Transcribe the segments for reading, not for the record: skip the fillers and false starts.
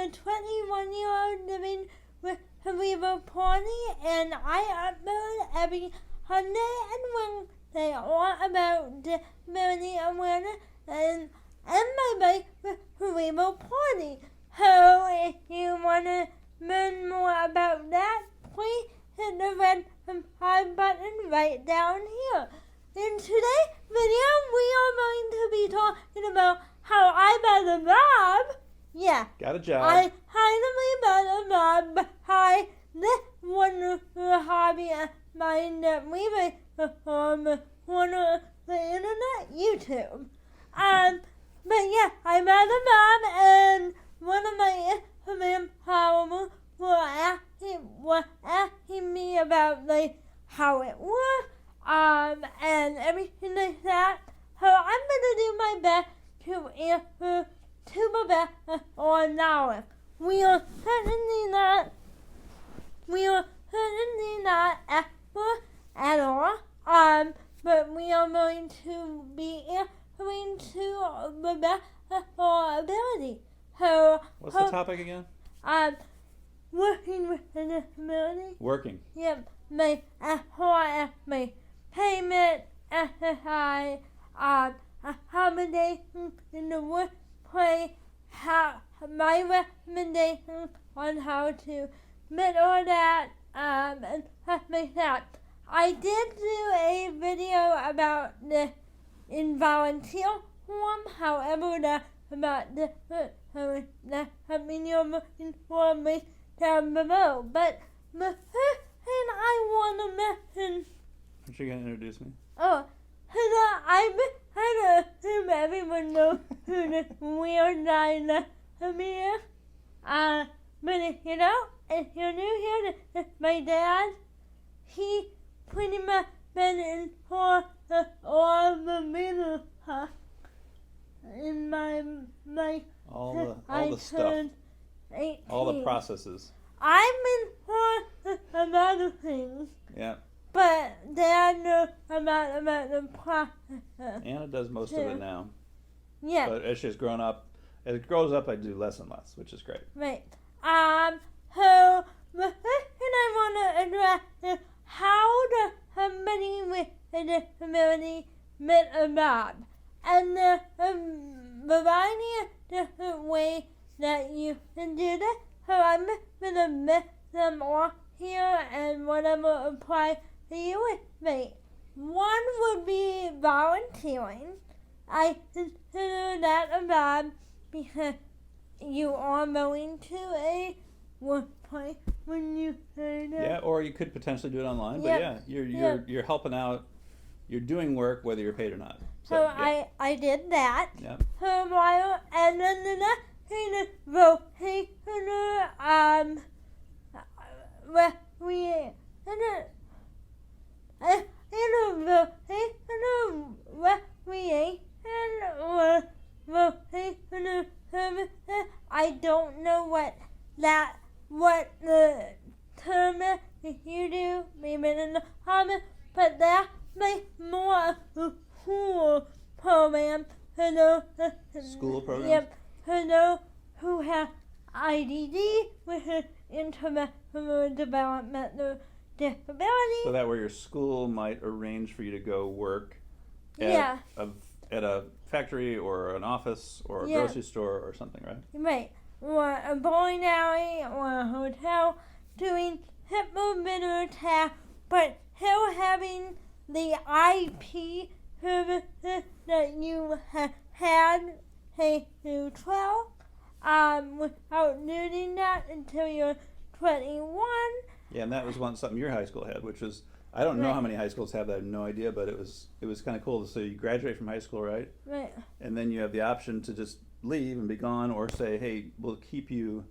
a 21-year-old living with cerebral palsy, and I upload every Sunday and Wednesday all about disability awareness and my life with cerebral palsy. So if you want to learn more about that, please hit the red subscribe button right down here. In today's video, we are going to be talking about how I got a job. Yeah. Got a job. I finally got a job behind this wonderful hobby of mine that we make on the internet, YouTube. But yeah, I got a job, and one of my Instagram followers was asking me about like how it works, and everything like that. So I'm gonna do my best to answer to the best of knowledge. We are certainly not experts at all. But we are going to be answering to the best of our ability. So what's the topic again? Working with a disability. Working. Yep. As far as my payment, exercise, accommodation in the workplace, my recommendations on how to meet all that, and stuff like that. I did do a video about the involunteer form, however, that's about different, so that's something you're looking for me down below. But the first thing I want to mention... Aren't you going to introduce me? Oh, I assume everyone knows who this weird guy next to me is. But if you don't, if you're new here, this is my dad. He pretty much been in for all the middle stuff in my life. All the stuff. 18. All the processes. I'm in for a lot of things. Yeah. But Dad knows about the process. Anna does most of it now. Yeah. But as she's grown up, as it grows up, I do less and less, which is great. Right. So the first thing I want to address is how does somebody with a disability get a job? And there's a variety of different ways that you can do this. So I'm going to list them all here, and whatever applies to you is great. One would be volunteering. I consider that a job because you are going to a workplace when you say that. Yeah, or you could potentially do it online. Yep. But yeah, you're helping out. You're doing work whether you're paid or not. So yeah. I did that Yeah. for a while, and then the next thing is vocational recreation. Or vocational services. I don't know what the term is. If you do, maybe in the comments, but that's like more of a school program for those. School programs? Yep, for those who have IDD, which is intellectual developmental disability. So that where your school might arrange for you to go work Yeah. at a factory or an office or a Yeah. grocery store or something, right? Right, or a bowling alley or a hotel doing simple middle tasks, but still having the IP services that you have had K through 12, without needing that until you're 21. Yeah, and that was something your high school had, which was, I don't know Right. how many high schools have that, I have no idea, but it was kind of cool. So you graduate from high school, right? Right. And then you have the option to just leave and be gone, or say, hey, we'll keep you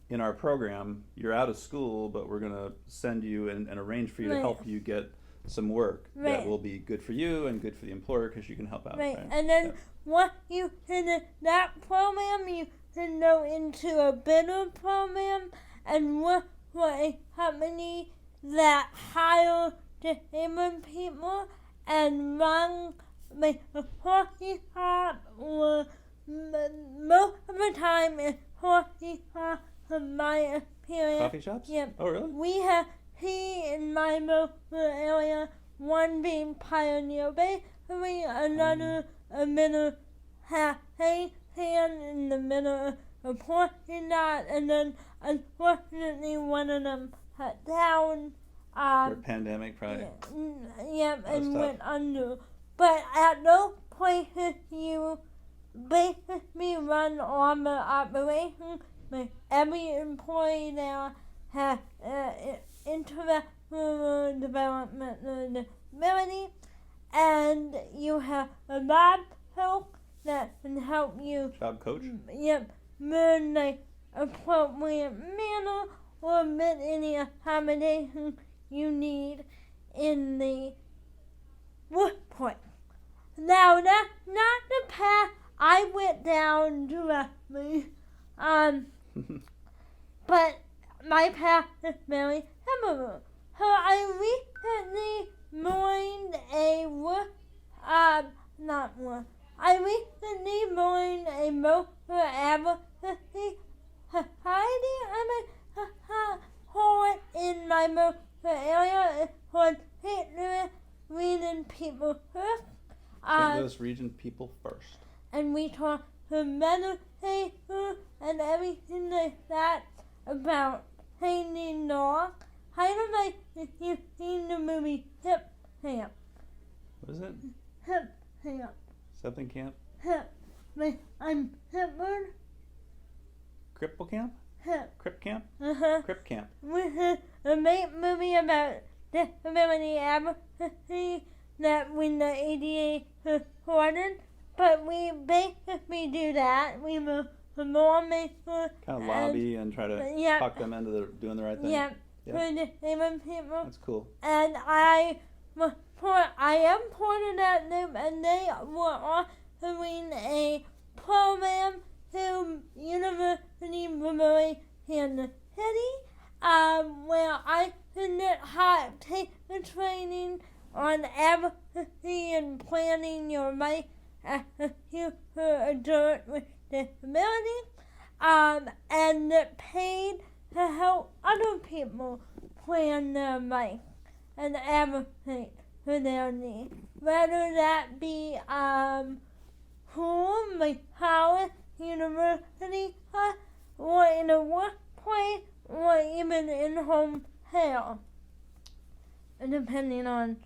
in our program. You're out of school, but we're going to send you and arrange for you to Right. help you get some work Right. that will be good for you and good for the employer because you can help out. Right, Right? and then Yeah. once you finish that program, you can go into a better program and work for a company that hires disabled people and run like a coffee shop, or most of the time it's my experience. Coffee shops? Yep. Oh, really? We have here in my local area, one being Pioneer Bakery, another a middle hand in the middle of parking lot, and then unfortunately one of them shut down. For pandemic, probably. Yep, That was and tough. went under. But at those places, you basically run on the operation. Like every employee there has intellectual development ability, and you have a lab help that can help you. Job coach? Yep, learn like appropriate manner or make any accommodation you need in the workplace. Now that's not the path I went down directly, but my path is very similar. So I recently joined I recently joined a local advocacy society. Called in my local area. It's called St. Louis Region People First. St. Louis Region People First. And we talk to meditation and everything like that about changing law. Kind of like if you've seen the movie Hip Camp. What is it? Hip Camp. Something camp? Hip. Like I'm Hitler. Cripple camp? Hip. Crip camp? Uh-huh. Crip camp. With a great movie about disability advocacy that when the ADA supported. But we basically do that. We were a lawmaker. Kind of lobby and try to talk them into doing the right thing. Yeah. For disabled people. That's cool. And I am part of that group, and they were offering a program to University Memorial in the city, where I could take the training on advocacy and planning your life as a future adult with disability, and paid to help other people plan their life and advocate for their needs. Whether that be home, like college, university, or in a workplace, or even in home care, depending on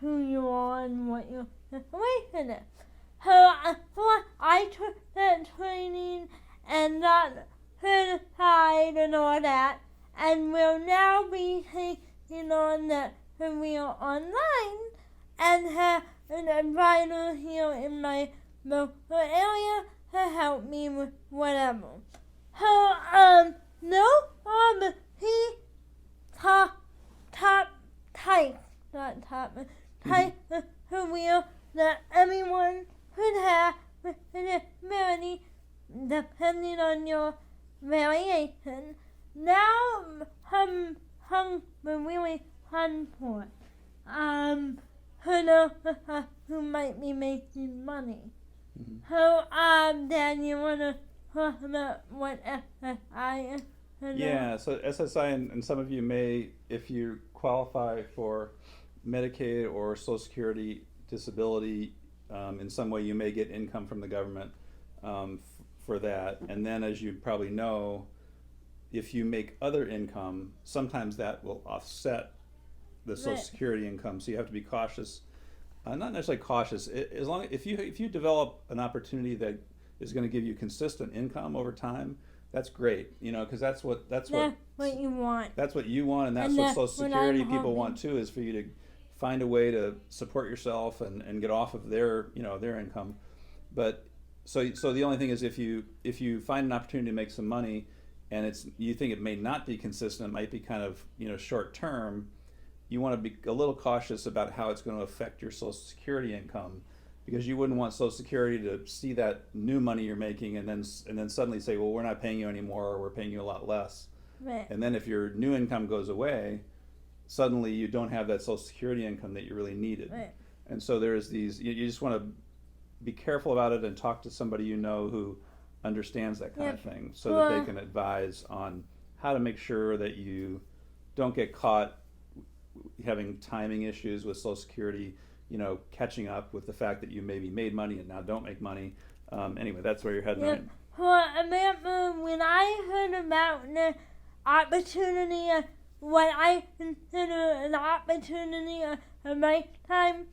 who you are and what your situation is. So I took that training and got certified and all that, and will now be taking on that career online and have an advisor here in my local area to help me with whatever. So, he type of career that everyone could have with a disability depending on your variation. Now, we're really fun for it. For those who might be making money. Mm-hmm. So, Dan, you want to talk about what SSI is? Yeah, so SSI, and some of you may, if you qualify for Medicaid or Social Security disability, in some way you may get income from the government for that. And then, as you probably know, if you make other income, sometimes that will offset the Social Security income. So you have to be cautious. Not necessarily cautious. As long if you develop an opportunity that is going to give you consistent income over time, that's great. Because that's what you want. That's what you want, and that's what Social Security people want too. Is for you to find a way to support yourself and get off of their income. But so the only thing is if you find an opportunity to make some money, and you think it may not be consistent, it might be kind of short term, you want to be a little cautious about how it's going to affect your Social Security income, because you wouldn't want Social Security to see that new money you're making and then suddenly say, well, we're not paying you anymore, or we're paying you a lot less. Right. And then if your new income goes away, suddenly you don't have that Social Security income that you really needed. Right. And so there's these, you just want to be careful about it and talk to somebody who understands that kind Yep. of thing, so that they can advise on how to make sure that you don't get caught having timing issues with Social Security, catching up with the fact that you maybe made money and now don't make money. Anyway, that's where you're heading, Yep. right? Well, I remember when I heard about the opportunity, what I consider an opportunity of a lifetime,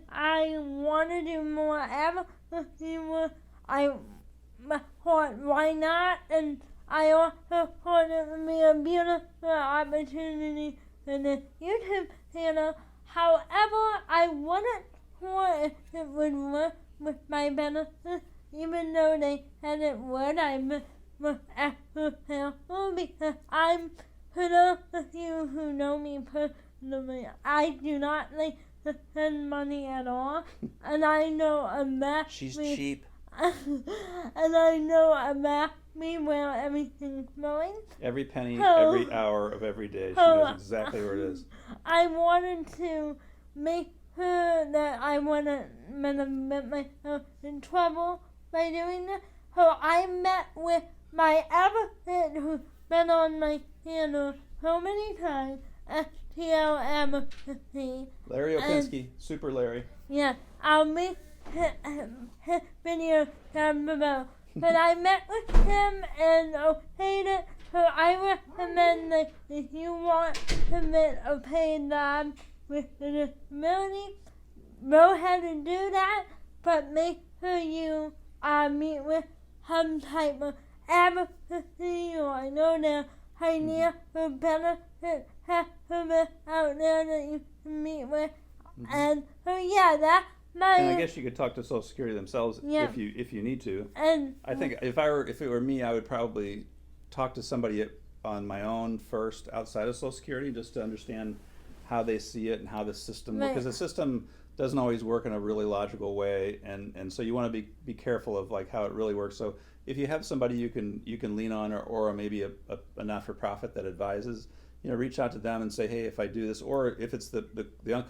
I want to do more advocacy work. I thought, why not? And I also thought it would be a beautiful opportunity for the YouTube channel. However, I wouldn't thought if it would work with my benefits, even though they had it word I'm because I'm, for those of you who know me personally, I do not like to spend money at all, and I know a math. She's cheap. And I know about me where everything's going. Every penny, Oh. every hour of every day, she Oh. knows exactly where it is. I wanted to make sure that I wouldn't get myself in trouble by doing this. So I met with my advocate who's been on my channel so many times, STL Advocacy. Larry Opinski, Super Larry. Yeah, I'll make his video down below. But I met with him and okayed it, so I recommend that if you want to get a paid job with the disability, go ahead and do that, but make sure you meet with some type of advocacy, or I know there are for benefit customers out there that you can meet with. And so yeah, that might. And I guess you could talk to Social Security themselves Yeah. if you need to. And I think if it were me, I would probably talk to somebody on my own first outside of Social Security, just to understand how they see it and how the system works, because the system doesn't always work in a really logical way, and so you want to be careful of like how it really works. So if you have somebody you can lean on, or maybe a not-for-profit that advises, reach out to them and say, hey, if I do this, or if it's the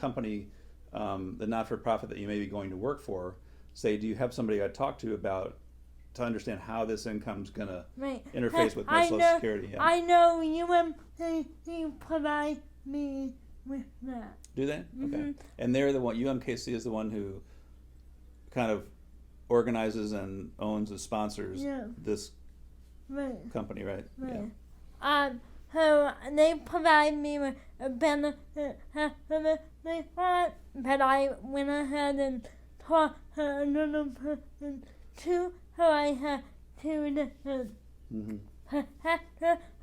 company, the not-for-profit that you may be going to work for, say, do you have somebody I'd talk to understand how this income's going to interface with my Social Security? Yeah. I know UMKC provide me with that. Do they? Okay. And they're the one, UMKC is the one who kind of organizes and owns and sponsors this company, right? Yeah. So they provide me with a benefit they want, but I went ahead and talked to another person too, so I had two different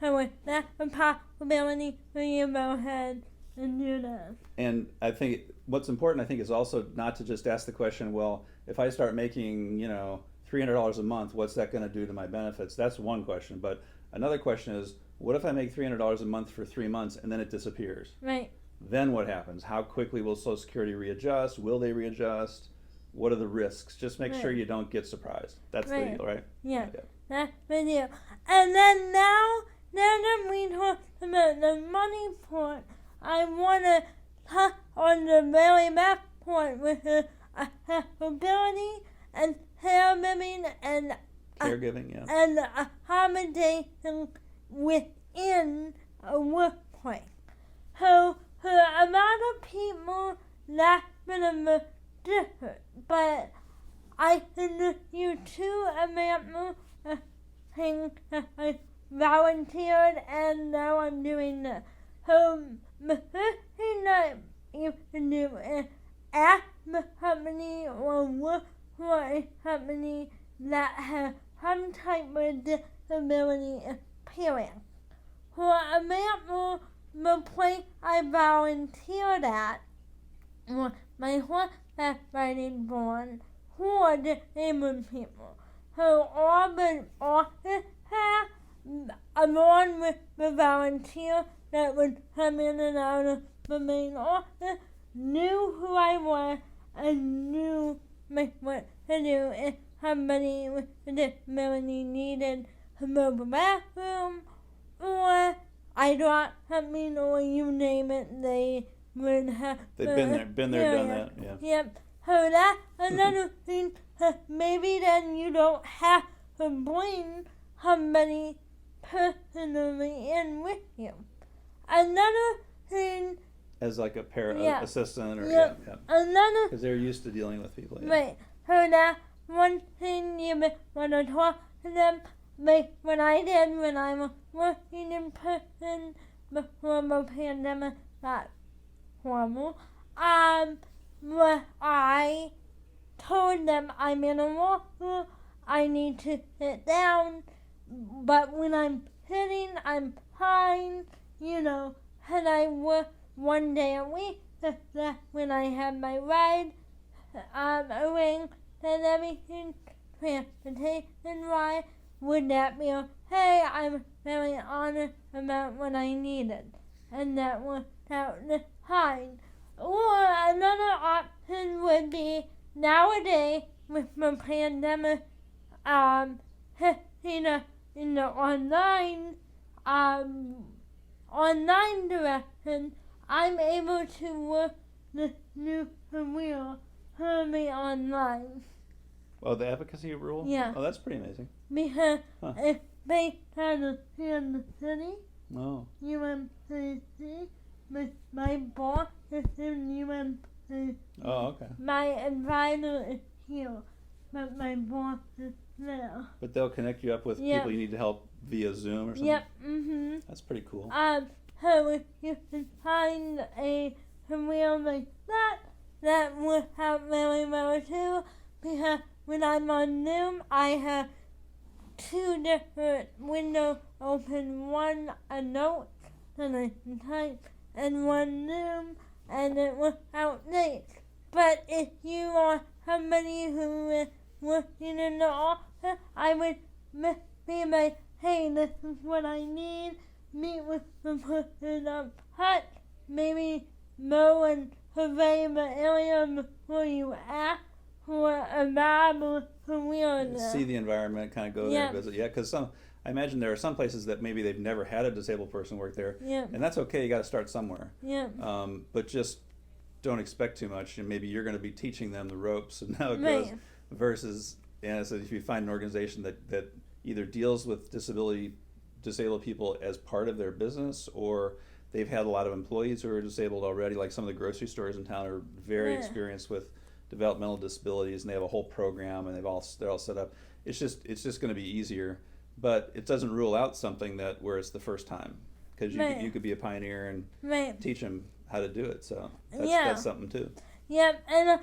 so with that a possibility for you to go ahead and do that. And I think what's important, is also not to just ask the question, well, if I start making, $300 a month, what's that going to do to my benefits? That's one question. But another question is, what if I make $300 a month for 3 months and then it disappears? Right. Then what happens? How quickly will Social Security readjust? Will they readjust? What are the risks? Just make sure you don't get surprised. That's the deal, right? Yeah. That's the deal. And then now that we talked about the money part, I want to touch on the very last point with the accessibility and caregiving and and accommodation within a workplace. So for a lot of people, that's been a different. But I can you two examples of things that I volunteered and now I'm doing this. So the first thing that you can do is ask the company or work for a company that has some type of disability experience. For example, the place I volunteered at was my horseback riding board for disabled people. So all the office staff, along with the volunteer that would come in and out of the main office, knew who I was and knew what to do if somebody with a disability needed to go to the bathroom, or I dropped something, or you name it, they would have. They've been there, done that. Yeah. Yep. So that's another thing. Maybe then you don't have bring somebody personally in with you. Another thing, As like a Yeah. assistant or Yeah. another because they're used to dealing with people. Yeah. Right. So that one thing you may want to talk to them, like what I did when I was working in person before the pandemic got horrible. What I told them I'm in a walker, I need to sit down, but when I'm sitting, I'm fine, and I work 1 day a week. That's when I have my ride arranged and everything, transportation-wise. Would that be okay? I'm very honest about what I needed, and that worked out fine. Or another option would be nowadays with the pandemic, in the online direction, I'm able to work this new career purely online. Oh, the advocacy rule? Yeah. Oh, that's pretty amazing. Because it's based on the Kansas City, Oh. UMCC. My boss is in UMCC. Oh, okay. My advisor is here, but my boss is there. But they'll connect you up with Yeah. people you need to help via Zoom or something? Yep, mm-hmm. That's pretty cool. So if you can find a career like that works out very well too, because when I'm on Zoom, I have 2 different windows open, one a note that I can type, and one Zoom, and it works out great. But if you are somebody who is working in the office, I would be like, hey, this is what I need. Meet with the person up front, maybe mow and survey the area before you ask for a viable career there. See the environment, kind of go there, visit. Yeah, because I imagine there are some places that maybe they've never had a disabled person work there, and that's okay. You got to start somewhere. Yeah. But just don't expect too much, and maybe you're going to be teaching them the ropes and how it goes. Versus, so if you find an organization that either deals with disabled people as part of their business, or they've had a lot of employees who are disabled already, like some of the grocery stores in town are very experienced with developmental disabilities, and they have a whole program, and they're all set up. It's just going to be easier, but it doesn't rule out something where it's the first time, because you could be a pioneer and teach them how to do it. So that's something too. Yep, and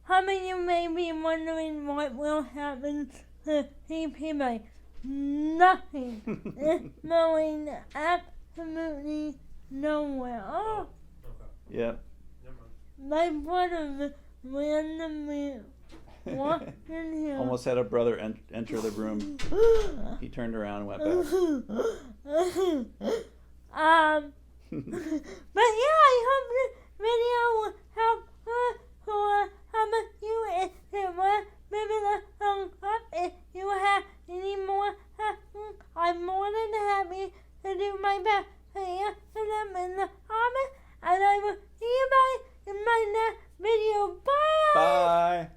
some of you may be wondering what will happen to people. Nothing. It's going absolutely nowhere. Oh. Yep. My brother randomly walked in here. Almost had a brother enter the room. He turned around and went back. But yeah, I hope this video will help for some of you. If it was, maybe the thumbs up. If you have any more questions, I'm more than happy to do my best to answer them in the comments. And I will see you guys in my next video. Bye! Bye!